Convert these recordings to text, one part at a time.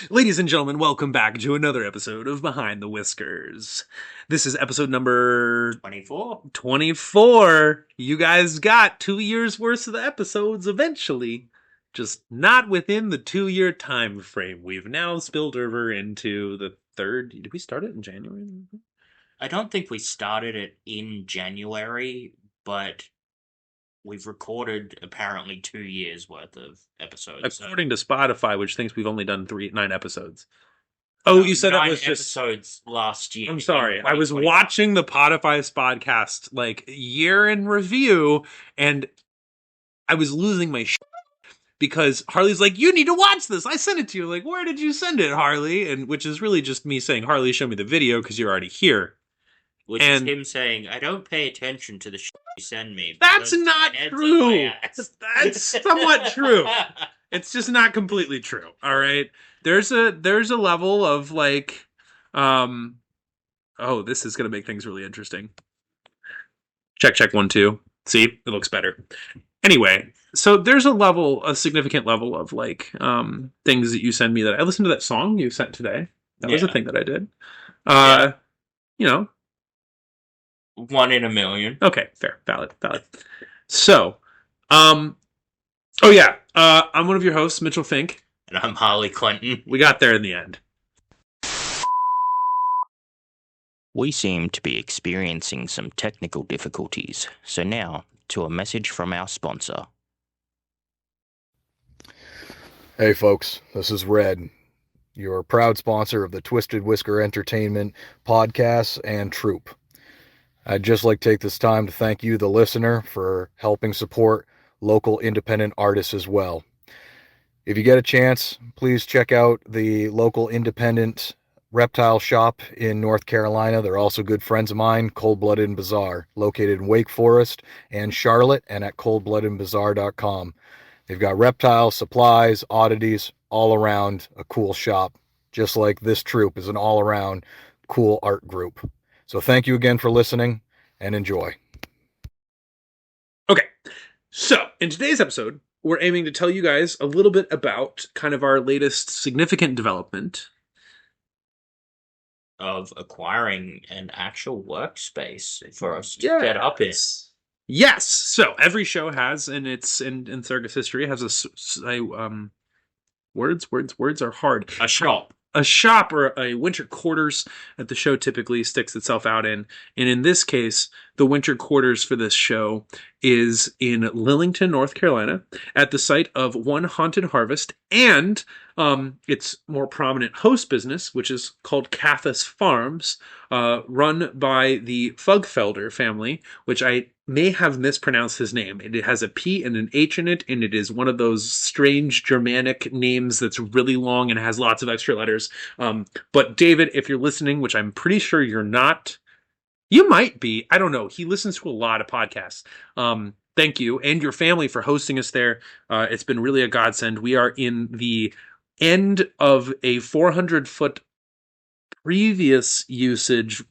Ladies and gentlemen, welcome back to another episode of Behind the Whiskers. This is episode number 24. 24. You guys got 2 years worth of episodes eventually, just not within the 2-year time frame. We've now spilled over into the third. Did we start it in January? I don't think we started it in January, but we've recorded apparently 2 years worth of episodes. According to Spotify, which thinks we've only done 9 episodes. Oh, you said that was just episodes last year. I'm sorry. I was watching the Spotify podcast like year in review, and I was losing my shit because Harley's like, "You need to watch this. I sent it to you." Like, where did you send it, Harley? And which is really just me saying, "Harley, show me the video because you're already here." Which is him saying, "I don't pay attention to the shit you send me." That's not true. That's somewhat true. It's just not completely true. All right. There's a level of like, oh, this is gonna make things really interesting. Check 1 2. See, it looks better. Anyway, so there's a significant level of like things that you send me that I listened to that song you sent today. That was a thing that I did. You know. 1 in a million. Okay, fair, valid. So, oh yeah, I'm one of your hosts, Mitchell Fink. And I'm Harley Clinton. We got there in the end. We seem to be experiencing some technical difficulties, so now to a message from our sponsor. Hey folks, this is Red, your proud sponsor of the Twisted Whisker Entertainment podcast and troupe. I'd just like to take this time to thank you, the listener, for helping support local independent artists as well. If you get a chance, please check out the local independent reptile shop in North Carolina. They're also good friends of mine, Cold Blooded Bazaar, located in Wake Forest and Charlotte, and at coldbloodedbazaar.com. They've got reptiles, supplies, oddities, all around a cool shop, just like this troupe is an all-around cool art group. So thank you again for listening, and enjoy. Okay, so in today's episode, we're aiming to tell you guys a little bit about kind of our latest significant development of acquiring an actual workspace for us to set up in. Yes. So every show has, and it's in circus history, has words are hard. A shop or a winter quarters that the show typically sticks itself out in. And in this case, the winter quarters for this show is in Lillington, North Carolina, at the site of One Haunted Harvest and its more prominent host business, which is called Cathas Farms, run by the Fugfelder family, which I may have mispronounced his name. It has a P and an H in it, and it is one of those strange Germanic names that's really long and has lots of extra letters. But David, if you're listening, which I'm pretty sure you're not, you might be. I don't know. He listens to a lot of podcasts. Thank you and your family for hosting us there. It's been really a godsend. We are in the end of a 400-foot previous usage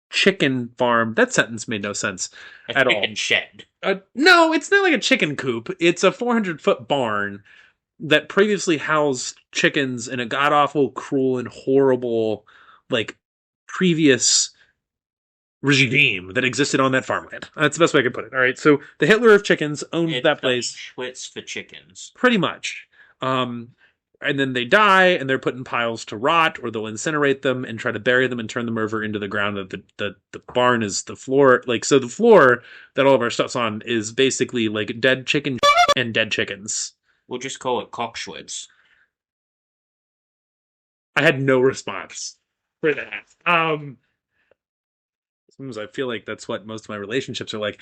chicken farm. That sentence made no sense at all. A chicken shed. No, it's not like a chicken coop. It's a 400-foot barn that previously housed chickens in a god-awful, cruel, and horrible, like, previous regime that existed on that farmland. That's the best way I could put it. All right, so the Hitler of chickens owned that place. Shwits for chickens. Pretty much. And then they die, and they're put in piles to rot, or they'll incinerate them and try to bury them and turn them over into the ground. The barn is the floor. Like, so the floor that all of our stuff's on is basically like dead chicken and dead chickens. We'll just call it cockschwitz. I had no response for that. Sometimes I feel like that's what most of my relationships are like.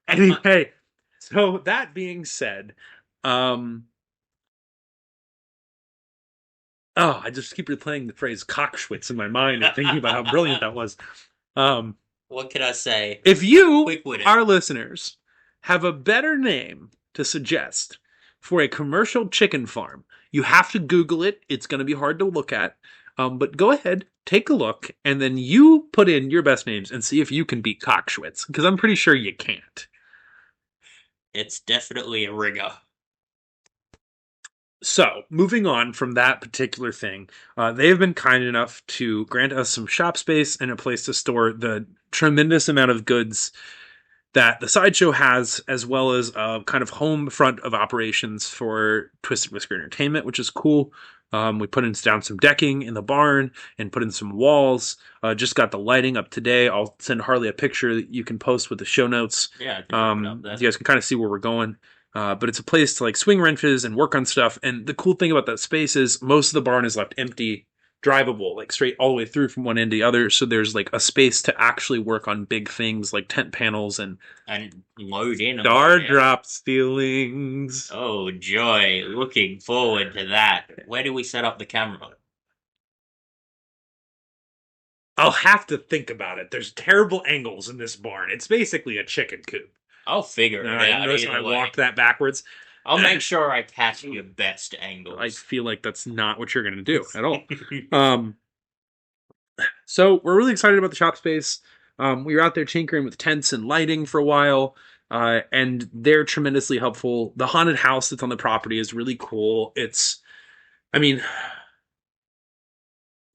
Anyway, so that being said, I just keep replaying the phrase cockschwitz in my mind and thinking about how brilliant that was. What can I say? If you, our listeners, have a better name to suggest for a commercial chicken farm, you have to Google it. It's going to be hard to look at. But go ahead, take a look, and then you put in your best names and see if you can beat cockschwitz, because I'm pretty sure you can't. It's definitely a rigger. So, moving on from that particular thing, they have been kind enough to grant us some shop space and a place to store the tremendous amount of goods that the Sideshow has, as well as a kind of home front of operations for Twisted Whisker Entertainment, which is cool. We put down some decking in the barn and put in some walls. Just got the lighting up today. I'll send Harley a picture that you can post with the show notes. Yeah, I can up you guys can kind of see where we're going. But it's a place to like swing wrenches and work on stuff. And the cool thing about that space is most of the barn is left empty, drivable, like straight all the way through from one end to the other. So there's like a space to actually work on big things like tent panels and load in star drop ceilings. Oh, joy. Looking forward to that. Where do we set up the camera? I'll have to think about it. There's terrible angles in this barn. It's basically a chicken coop. I'll figure it out. Notice I walked that backwards. I'll make sure I catch your best angles. I feel like that's not what you're going to do at all. So we're really excited about the shop space. We were out there tinkering with tents and lighting for a while, and they're tremendously helpful. The haunted house that's on the property is really cool. The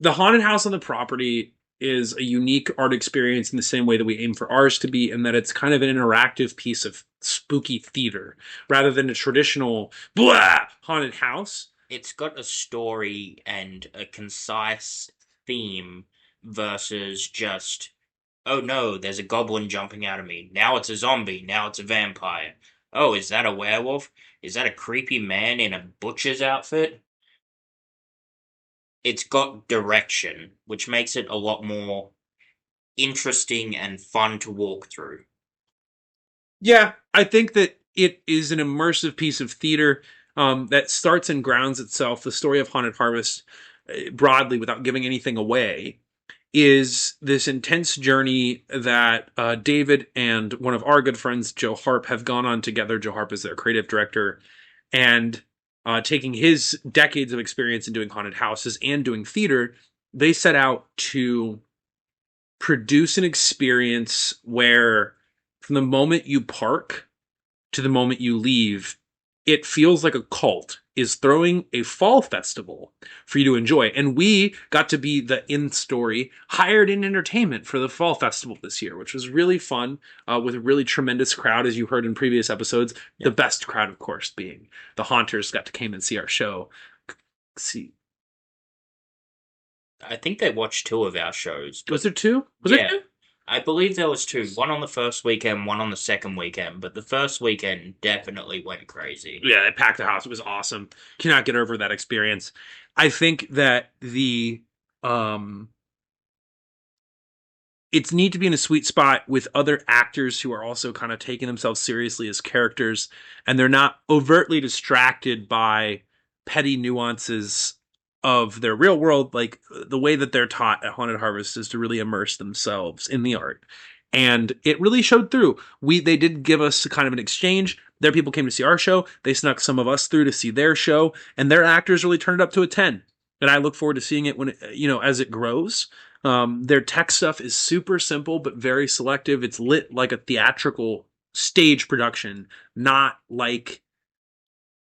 haunted house on the property is a unique art experience in the same way that we aim for ours to be, and that it's kind of an interactive piece of spooky theater rather than a traditional haunted house. It's got a story and a concise theme versus just, oh no, there's a goblin jumping out of me. Now it's a zombie. Now it's a vampire. Oh, is that a werewolf? Is that a creepy man in a butcher's outfit? It's got direction, which makes it a lot more interesting and fun to walk through. Yeah, I think that it is an immersive piece of theater that starts and grounds itself. The story of Haunted Harvest, broadly, without giving anything away, is this intense journey that David and one of our good friends, Joe Harp, have gone on together. Joe Harp is their creative director, and taking his decades of experience in doing haunted houses and doing theater, they set out to produce an experience where from the moment you park to the moment you leave, it feels like a cult is throwing a fall festival for you to enjoy. And we got to be the in-story hired in entertainment for the fall festival this year, which was really fun with a really tremendous crowd, as you heard in previous episodes. Yeah. The best crowd, of course, being the Haunters got to came and see our show. I think they watched 2 of our shows. Was there 2? Was there 2? I believe there was 2. One on the first weekend, one on the second weekend. But the first weekend definitely went crazy. Yeah, they packed the house. It was awesome. Cannot get over that experience. I think that it's neat to be in a sweet spot with other actors who are also kind of taking themselves seriously as characters, and they're not overtly distracted by petty nuances of their real world. Like the way that they're taught at Haunted Harvest is to really immerse themselves in the art. And it really showed through. They did give us kind of an exchange. Their people came to see our show. They snuck some of us through to see their show, and their actors really turned it up to a 10. And I look forward to seeing it when as it grows. Their tech stuff is super simple, but very selective. It's lit like a theatrical stage production, not like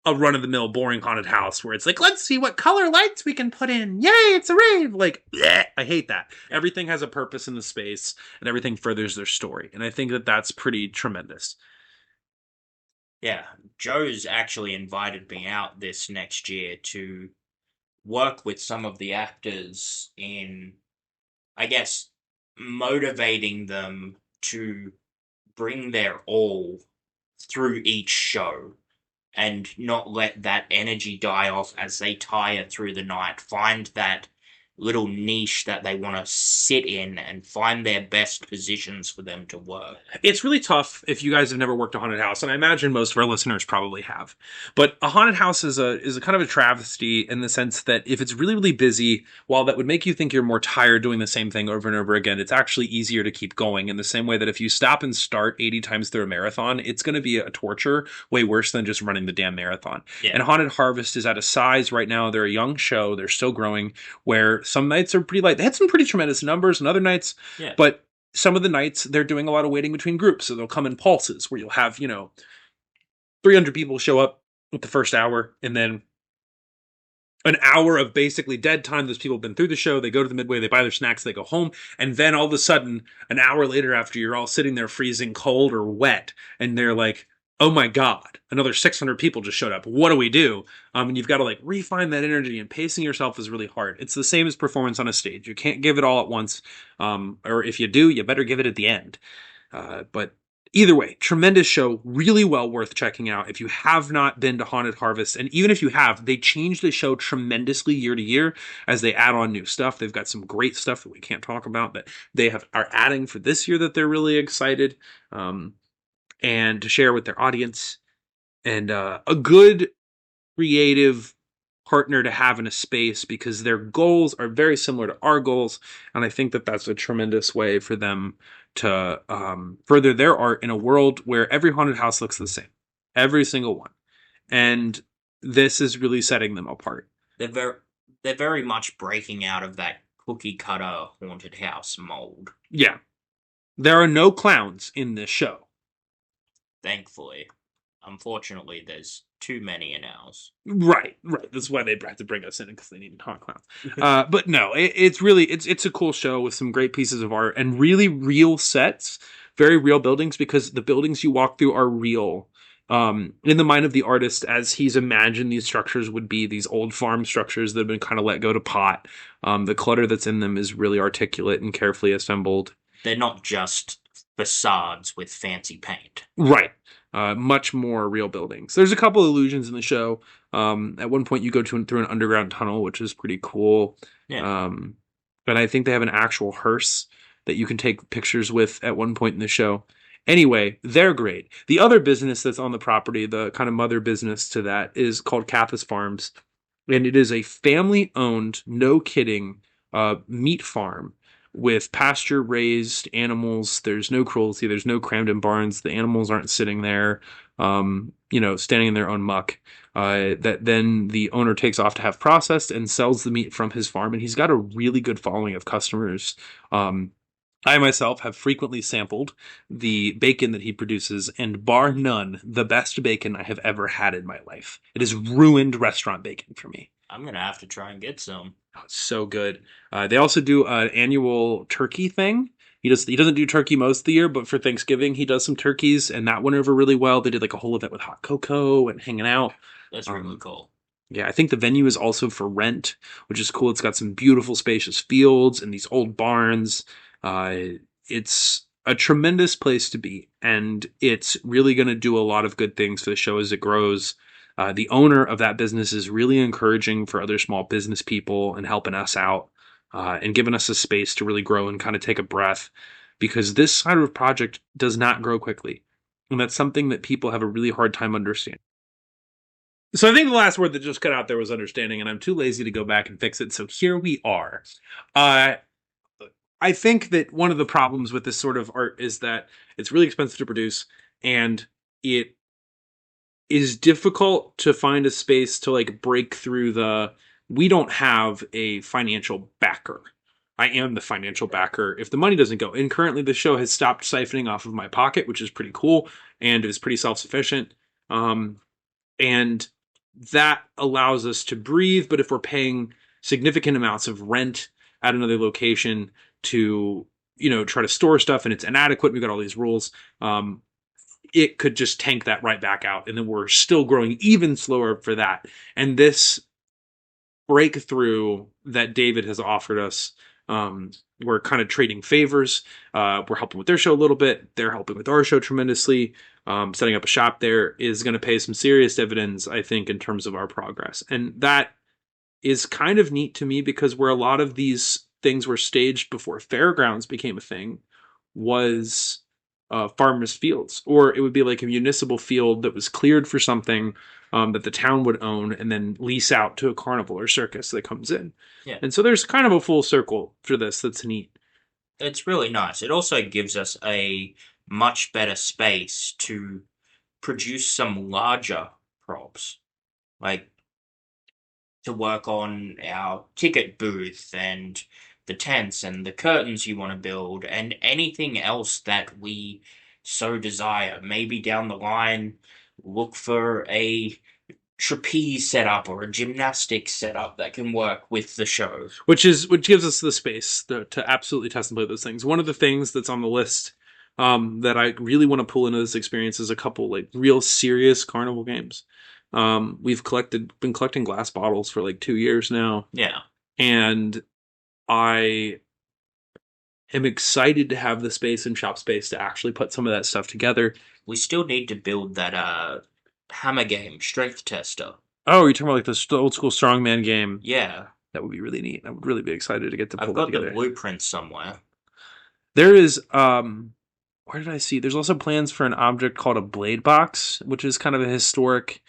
a run-of-the-mill boring haunted house where it's like, let's see what color lights we can put in. Yay, it's a rave. Like, bleh, I hate that. Everything has a purpose in the space, and everything furthers their story. And I think that that's pretty tremendous. Yeah, Joe's actually invited me out this next year to work with some of the actors in, I guess, motivating them to bring their all through each show. And not let that energy die off as they tire through the night. Find that little niche that they want to sit in and find their best positions for them to work. It's really tough if you guys have never worked a haunted house, and I imagine most of our listeners probably have. But a haunted house is a kind of a travesty in the sense that if it's really, really busy, while that would make you think you're more tired doing the same thing over and over again, it's actually easier to keep going in the same way that if you stop and start 80 times through a marathon, it's going to be a torture way worse than just running the damn marathon. Yeah. And Haunted Harvest is at a size right now, they're a young show, they're still growing, where some nights are pretty light. They had some pretty tremendous numbers and other nights, but some of the nights they're doing a lot of waiting between groups. So they'll come in pulses where you'll have, 300 people show up with the first hour, and then an hour of basically dead time. Those people have been through the show. They go to the midway, they buy their snacks, they go home. And then all of a sudden, an hour later, after you're all sitting there freezing cold or wet, and they're like, oh my God, another 600 people just showed up. What do we do? And you've got to like refine that energy, and pacing yourself is really hard. It's the same as performance on a stage. You can't give it all at once. Or if you do, you better give it at the end. But either way, tremendous show, really well worth checking out. If you have not been to Haunted Harvest, and even if you have, they change the show tremendously year to year as they add on new stuff. They've got some great stuff that we can't talk about that they are adding for this year that they're really excited and to share with their audience. And a good creative partner to have in a space, because their goals are very similar to our goals, and I think that that's a tremendous way for them to further their art in a world where every haunted house looks the same, every single one, and this is really setting them apart. They're very much breaking out of that cookie cutter haunted house mold. Yeah, there are no clowns in this show, thankfully. Unfortunately, there's too many in ours. Right. That's why they had to bring us in, because they needed haunt clowns. But no, it's really it's a cool show with some great pieces of art and really real sets, very real buildings, because the buildings you walk through are real. In the mind of the artist, as he's imagined these structures would be, these old farm structures that have been kind of let go to pot. The clutter that's in them is really articulate and carefully assembled. They're not just facades with fancy paint. Right. Much more real buildings. There's a couple illusions in the show. At one point you go through an underground tunnel, which is pretty cool. Yeah. But I think they have an actual hearse that you can take pictures with at one point in the show. Anyway, they're great. The other business that's on the property, the kind of mother business to that, is called Kathas Farms. And it is a family-owned, no kidding, meat farm with pasture-raised animals. There's no cruelty. There's no crammed-in barns. The animals aren't sitting there, standing in their own muck. That then the owner takes off to have processed and sells the meat from his farm. And he's got a really good following of customers. I myself have frequently sampled the bacon that he produces, and bar none, the best bacon I have ever had in my life. It has ruined restaurant bacon for me. I'm going to have to try and get some. Oh, it's so good. They also do an annual turkey thing. He doesn't do turkey most of the year, but for Thanksgiving he does some turkeys, and that went over really well. They did like a whole event with hot cocoa and hanging out. That's really cool. Yeah, I think the venue is also for rent, which is cool. It's got some beautiful spacious fields and these old barns. It's a tremendous place to be, and it's really going to do a lot of good things for the show as it grows. The owner of that business is really encouraging for other small business people and helping us out and giving us a space to really grow and kind of take a breath, because this side of a project does not grow quickly. And that's something that people have a really hard time understanding. So I think the last word that just cut out there was understanding, and I'm too lazy to go back and fix it. So here we are. I think that one of the problems with this sort of art is that it's really expensive to produce, and it is difficult to find a space to like break through we don't have a financial backer. I am the financial backer if the money doesn't go. And currently the show has stopped siphoning off of my pocket, which is pretty cool and is pretty self-sufficient. And that allows us to breathe. But if we're paying significant amounts of rent at another location to, try to store stuff and it's inadequate, we've got all these rules, it could just tank that right back out. And then we're still growing even slower for that. And this breakthrough that David has offered us, we're kind of trading favors. We're helping with their show a little bit. They're helping with our show tremendously. Setting up a shop there is going to pay some serious dividends, I think, in terms of our progress. And that is kind of neat to me, because where a lot of these things were staged before fairgrounds became a thing was farmers' fields, or it would be like a municipal field that was cleared for something that the town would own and then lease out to a carnival or circus that comes in. Yeah. And so there's kind of a full circle for this that's neat. It's really nice. It also gives us a much better space to produce some larger props, like to work on our ticket booth and the tents and the curtains you want to build and anything else that we so desire. Maybe down the line, look for a trapeze setup or a gymnastics setup that can work with the show. Which gives us the space to absolutely test and play those things. One of the things that's on the list that I really want to pull into this experience is a couple like real serious carnival games. We've been collecting glass bottles for like 2 years now. Yeah. And I am excited to have the space and shop space to actually put some of that stuff together. We still need to build that hammer game, Strength Tester. Oh, you're talking about like the old school strongman game? Yeah. That would be really neat. I would really be excited to get to pull I've got together. the blueprint somewhere. There is, where did I see? There's also plans for an object called a blade box, which is kind of a historic,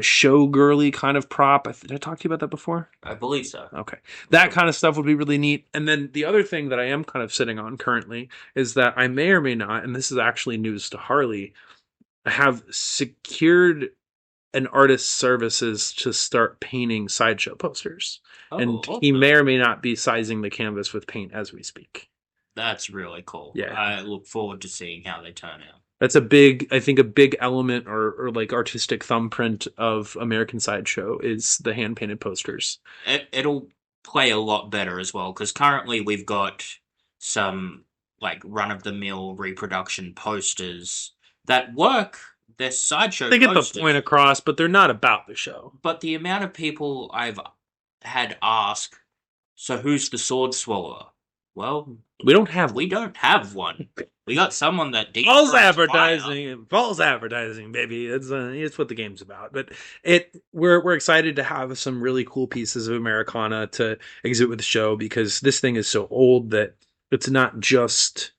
show-girly kind of prop. Did I talk to you about that before? I believe so. Okay. That kind of stuff would be really neat. And then the other thing that I am kind of sitting on currently is that I may or may not, and this is actually news to Harley, I have secured an artist's services to start painting Sideshow posters. And awesome. He may or may not be sizing the canvas with paint as we speak. That's really cool. Yeah. I look forward to seeing how they turn out. That's a big element or like artistic thumbprint of American Sideshow is the hand-painted posters. It'll play a lot better as well, because currently we've got some like run-of-the-mill reproduction posters that work. They're Sideshow They get posters, the point across, but they're not about the show. But the amount of people I've had ask, so who's the sword swallower? Well, we don't have one. We got someone that false advertising, baby. It's what the game's about. But we're excited to have some really cool pieces of Americana to exhibit with the show, because this thing is so old that it's not just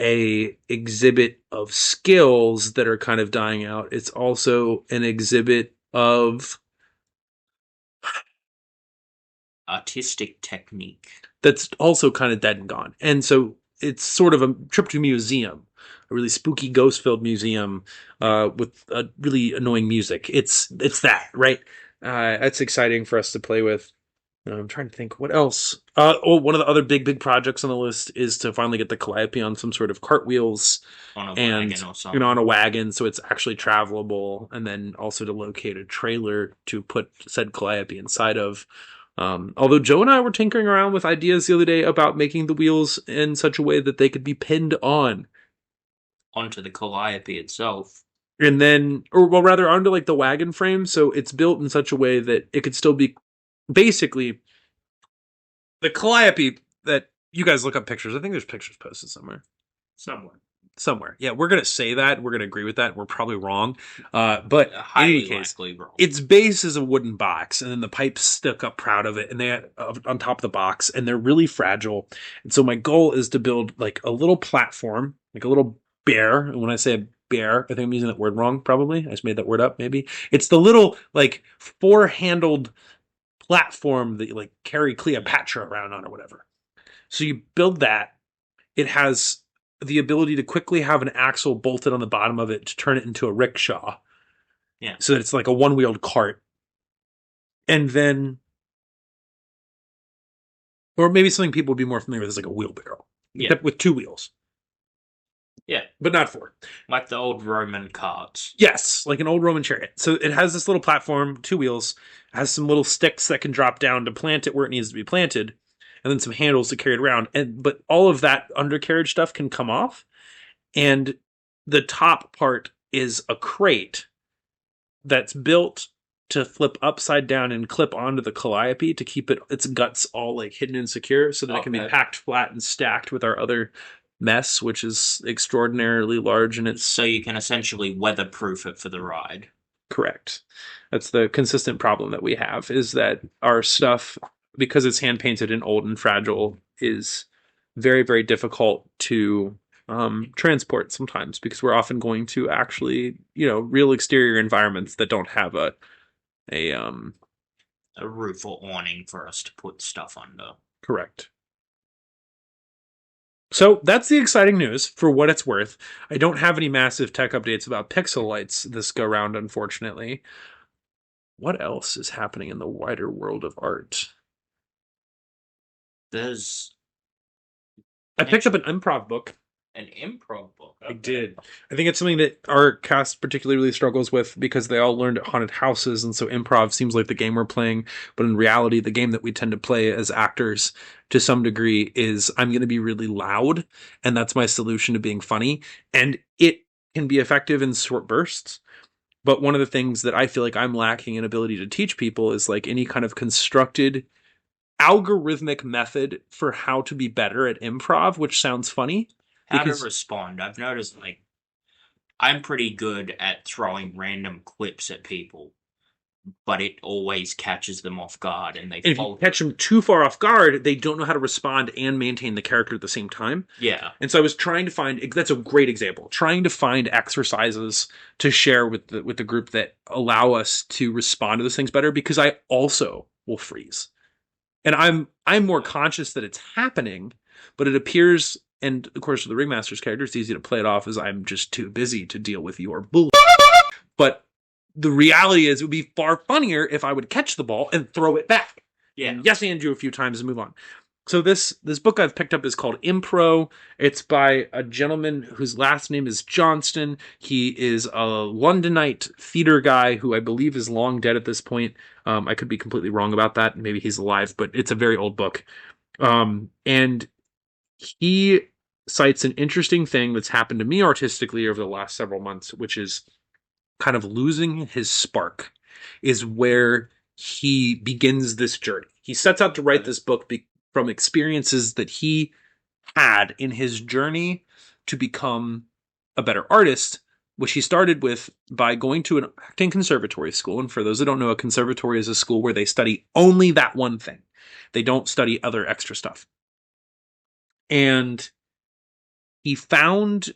a exhibit of skills that are kind of dying out. It's also an exhibit of artistic technique that's also kind of dead and gone. And so it's sort of a trip to a museum, a really spooky, ghost-filled museum with really annoying music. It's that, right? That's exciting for us to play with. I'm trying to think what else. One of the other big projects on the list is to finally get the Calliope on some sort of cartwheels on a wagon or something. On a wagon, so it's actually travelable, and then also to locate a trailer to put said Calliope inside of. Although Joe and I were tinkering around with ideas the other day about making the wheels in such a way that they could be pinned onto the Calliope itself. And then, rather onto like the wagon frame, so it's built in such a way that it could still be basically the Calliope that you guys look up pictures. I think there's pictures posted somewhere. Yeah, we're going to say that. We're going to agree with that. We're probably wrong. But in any case, wrong. Its base is a wooden box, and then the pipes stick up proud of it, and they on top of the box, and they're really fragile. And so my goal is to build like a little platform, like a little bear. And when I say a bear, I think I'm using that word wrong, probably. I just made that word up, maybe. It's the little like four-handled platform that you like carry Cleopatra around on or whatever. So you build that. It has the ability to quickly have an axle bolted on the bottom of it to turn it into a rickshaw. Yeah. So that it's like a one-wheeled cart. And then, or maybe something people would be more familiar with is like a wheelbarrow. Yeah. Except with 2 wheels. Yeah. But not 4. Like the old Roman carts. Yes, like an old Roman chariot. So it has this little platform, 2 wheels, has some little sticks that can drop down to plant it where it needs to be planted, and then some handles to carry it around. But all of that undercarriage stuff can come off, and the top part is a crate that's built to flip upside down and clip onto the Calliope to keep its guts all like hidden and secure, so that it can be packed flat and stacked with our other mess, which is extraordinarily large, and so you can essentially weatherproof it for the ride. Correct. That's the consistent problem that we have, is that our stuff, because it's hand painted and old and fragile, is very, very difficult to transport sometimes, because we're often going to actually, real exterior environments that don't have a roof or awning for us to put stuff under. Correct. So that's the exciting news for what it's worth. I don't have any massive tech updates about pixel lights this go round, unfortunately. What else is happening in the wider world of art? I picked up an improv book. An improv book. I did. I think it's something that our cast particularly struggles with because they all learned at haunted houses, and so improv seems like the game we're playing, but in reality, the game that we tend to play as actors to some degree is I'm going to be really loud, and that's my solution to being funny, and it can be effective in short bursts. But one of the things that I feel like I'm lacking in ability to teach people is like any kind of constructed algorithmic method for how to be better at improv, which sounds funny. How to respond. I've noticed, like, I'm pretty good at throwing random clips at people, but it always catches them off guard, and if you catch them too far off guard, they don't know how to respond and maintain the character at the same time. Yeah. And so I was trying to find, that's a great example, trying to find exercises to share with the group that allow us to respond to those things better, because I also will freeze. And I'm more conscious that it's happening, but it appears, and of course with the Ringmaster's character, it's easy to play it off as I'm just too busy to deal with your bull. But the reality is it would be far funnier if I would catch the ball and throw it back. Yeah. And yes, and you a few times and move on. So this book I've picked up is called Impro. It's by a gentleman whose last name is Johnston. He is a Londonite theater guy who I believe is long dead at this point. I could be completely wrong about that. Maybe he's alive, but it's a very old book. And he cites an interesting thing that's happened to me artistically over the last several months, which is kind of losing his spark, is where he begins this journey. He sets out to write this book from experiences that he had in his journey to become a better artist, which he started with by going to an acting conservatory school. And for those that don't know, a conservatory is a school where they study only that one thing. They don't study other extra stuff. And he found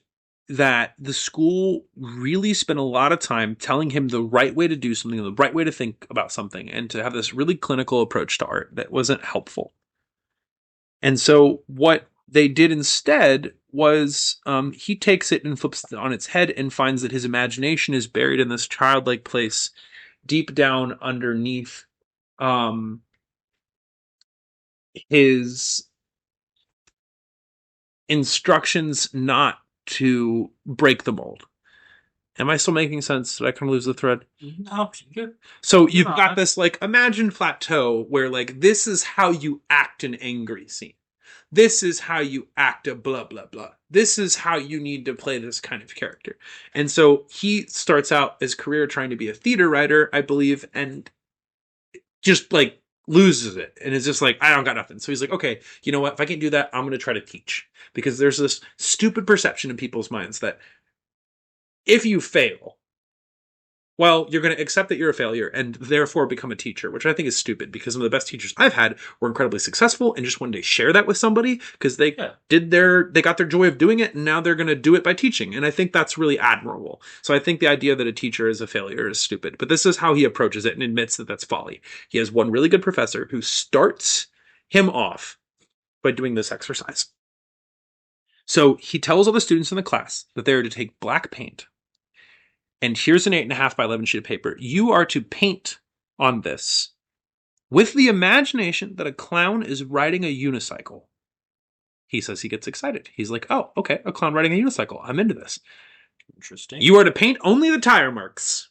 that the school really spent a lot of time telling him the right way to do something, the right way to think about something, and to have this really clinical approach to art that wasn't helpful. And so what they did instead was he takes it and flips it on its head and finds that his imagination is buried in this childlike place deep down underneath his instructions not to break the mold. Am I still making sense? Did I kind of lose the thread? No, good. So you've got this like imagined plateau where like this is how you act an angry scene. This is how you act a blah blah blah. This is how you need to play this kind of character. And so he starts out his career trying to be a theater writer, I believe, and just like loses it and is just like, I don't got nothing. So he's like, okay, you know what? If I can't do that, I'm going to try to teach, because there's this stupid perception in people's minds that if you fail, well, you're going to accept that you're a failure and therefore become a teacher, which I think is stupid, because some of the best teachers I've had were incredibly successful and just wanted to share that with somebody because they got their joy of doing it, and now they're going to do it by teaching. And I think that's really admirable. So I think the idea that a teacher is a failure is stupid, but this is how he approaches it and admits that that's folly. He has one really good professor who starts him off by doing this exercise. So he tells all the students in the class that they are to take black paint. And here's an 8.5 by 11 sheet of paper. You are to paint on this with the imagination that a clown is riding a unicycle. He says he gets excited. He's like, oh, okay, a clown riding a unicycle. I'm into this. Interesting. You are to paint only the tire marks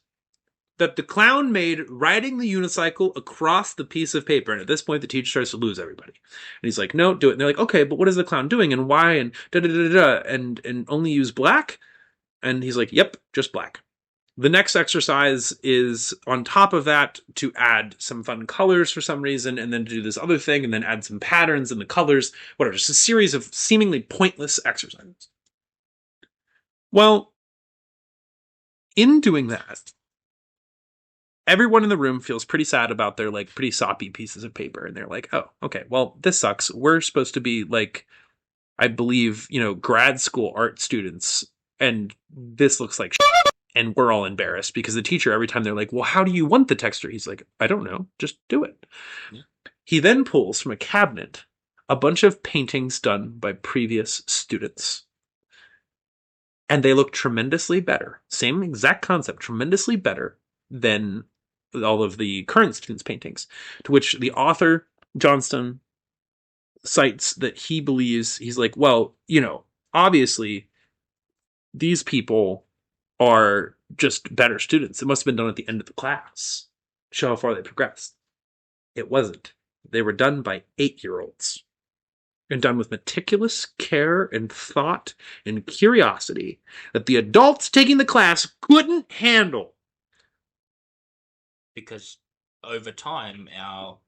that the clown made riding the unicycle across the piece of paper. And at this point, the teacher starts to lose everybody. And he's like, no, do it. And they're like, okay, but what is the clown doing and why? And da-da-da-da-da. And only use black? And he's like, yep, just black. The next exercise is on top of that to add some fun colors for some reason, and then to do this other thing, and then add some patterns in the colors, whatever, just a series of seemingly pointless exercises. Well, in doing that, everyone in the room feels pretty sad about their like pretty soppy pieces of paper, and they're like, oh, okay, well, this sucks. We're supposed to be like, I believe, grad school art students, and this looks like shit. And we're all embarrassed because the teacher, every time they're like, well, how do you want the texture? He's like, I don't know. Just do it. Yeah. He then pulls from a cabinet a bunch of paintings done by previous students. And they look tremendously better. Same exact concept, tremendously better than all of the current students' paintings. To which the author, Johnston, cites that he believes, he's like, well, obviously these people are just better students. It must have been done at the end of the class. Show how far they progressed. It wasn't. They were done by 8-year-olds. And done with meticulous care and thought and curiosity that the adults taking the class couldn't handle. Because over time, our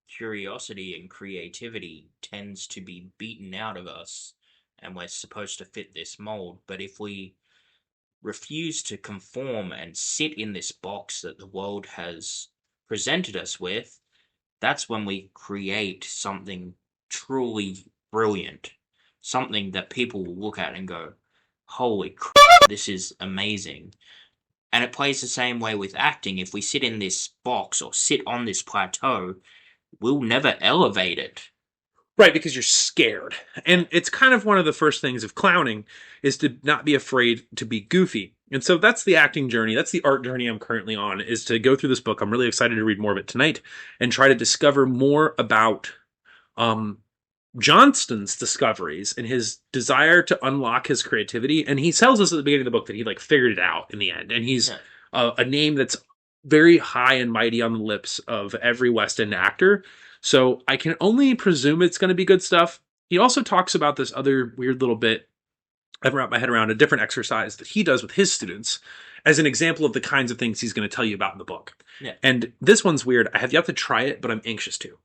curiosity and creativity tends to be beaten out of us, and we're supposed to fit this mold. But if we refuse to conform and sit in this box that the world has presented us with, that's when we create something truly brilliant, something that people will look at and go, holy crap, this is amazing. And it plays the same way with acting. If we sit in this box or sit on this plateau, we'll never elevate it. Right, because you're scared. And it's kind of one of the first things of clowning is to not be afraid to be goofy. And so that's the acting journey. That's the art journey I'm currently on, is to go through this book. I'm really excited to read more of it tonight and try to discover more about Johnston's discoveries and his desire to unlock his creativity. And he tells us at the beginning of the book that he figured it out in the end. And he's a name that's very high and mighty on the lips of every West End actor. So I can only presume it's going to be good stuff. He also talks about this other weird little bit. I've wrapped my head around a different exercise that he does with his students as an example of the kinds of things he's going to tell you about in the book. Yeah. And this one's weird. I have yet to try it, but I'm anxious to.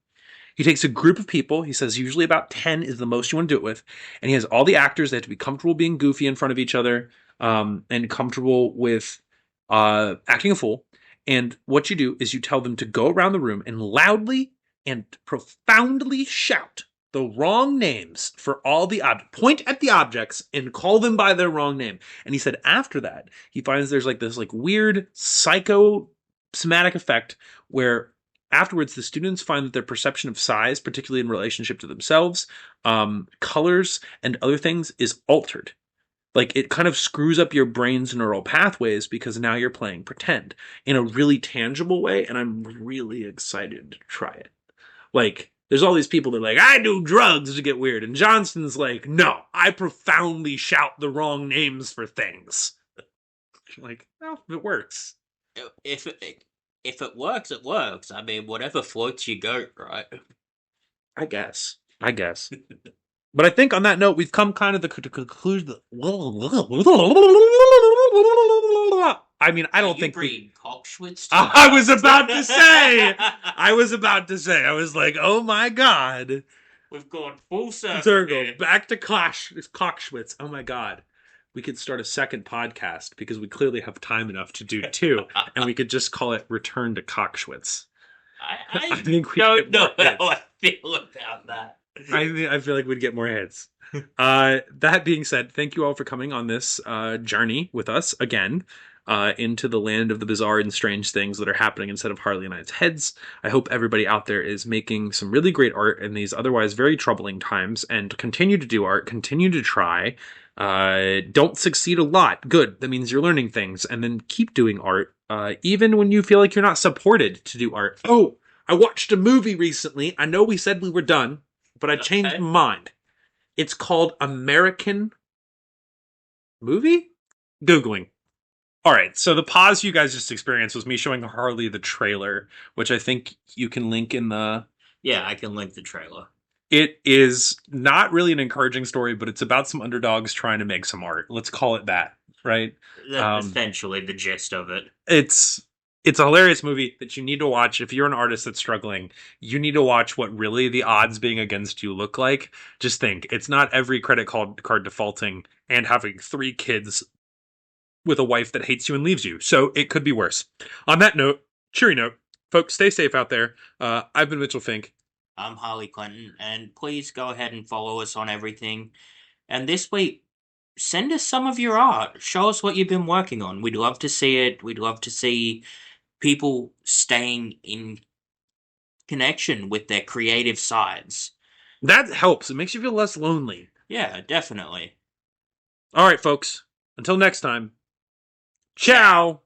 He takes a group of people. He says usually about 10 is the most you want to do it with. And he has all the actors. They have to be comfortable being goofy in front of each other and comfortable with acting a fool. And what you do is you tell them to go around the room and loudly and profoundly shout the wrong names for all the objects. Point at the objects and call them by their wrong name. And he said after that, he finds there's this weird psychosomatic effect where afterwards, the students find that their perception of size, particularly in relationship to themselves, colors, and other things, is altered. It kind of screws up your brain's neural pathways because now you're playing pretend in a really tangible way, and I'm really excited to try it. There's all these people that are I do drugs to get weird, and Johnston's no, I profoundly shout the wrong names for things. Well, it works. If it works, it works. I mean, whatever floats your goat, right? I guess. But I think on that note, we've come kind of to the conclusion. I mean, I don't think we... Shwits I was about to say. I was like, oh my god. We've gone full circle. Back to Cockschwitz. Oh my god. We could start a second podcast because we clearly have time enough to do 2, and we could just call it Return to Cockschwitz. I think we don't know how I feel about that. I feel like we'd get more hits. That being said, thank you all for coming on this journey with us again into the land of the bizarre and strange things that are happening instead of Harley and I's heads. I hope everybody out there is making some really great art in these otherwise very troubling times and continue to do art, continue to try. Don't succeed a lot. Good. That means you're learning things. And then keep doing art, even when you feel like you're not supported to do art. Oh, I watched a movie recently. I know we said we were done, but I changed my mind. It's called American Movie? Googling. All right. So the pause you guys just experienced was me showing Harley the trailer, which I think you can link in the... Yeah, I can link the trailer. It is not really an encouraging story, but it's about some underdogs trying to make some art. Let's call it that, right? That's essentially the gist of it. It's a hilarious movie that you need to watch. If you're an artist that's struggling, you need to watch what really the odds being against you look like. Just think, it's not every credit card defaulting and having 3 kids with a wife that hates you and leaves you. So it could be worse. On that note, cheery note, folks, stay safe out there. I've been Mitchell Fink. I'm Harley Clinton, and please go ahead and follow us on everything. And this week, send us some of your art. Show us what you've been working on. We'd love to see it. We'd love to see people staying in connection with their creative sides. That helps. It makes you feel less lonely. Yeah, definitely. All right, folks. Until next time. Ciao.